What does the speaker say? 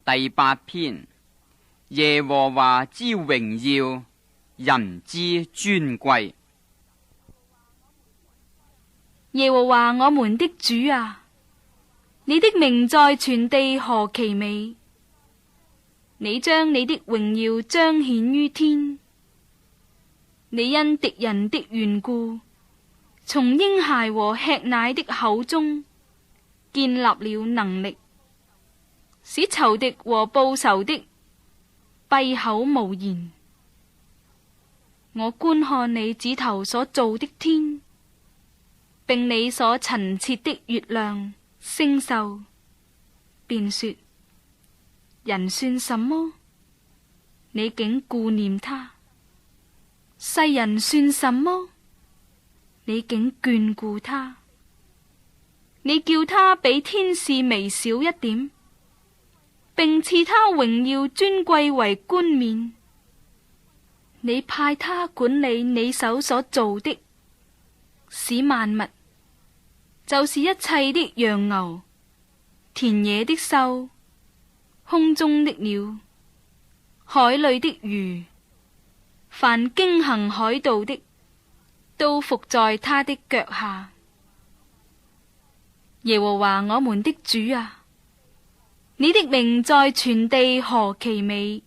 第8篇，耶和華之榮耀，人之尊貴。耶和華我們的主啊，你的名在全地何其美！你將你的榮耀彰顯於天。你因敵人的緣故，從嬰孩和吃奶的口中建立了能力，使仇敵和報仇的閉口無言。我觀看你指頭所造的天，並你所陳設的月亮星宿，便說：人算什麼？你竟顧念他；世人算什麼？你竟眷顧他。你叫他比天使微小一點，並賜他榮耀尊貴為冠冕。你派他管理你手所造的，使萬物，就是一切的羊牛、田野的獸、空中的鳥、海裏的魚，凡經行海道的，都伏在他的腳下。耶和華我們的主啊，你的名在全地何其美！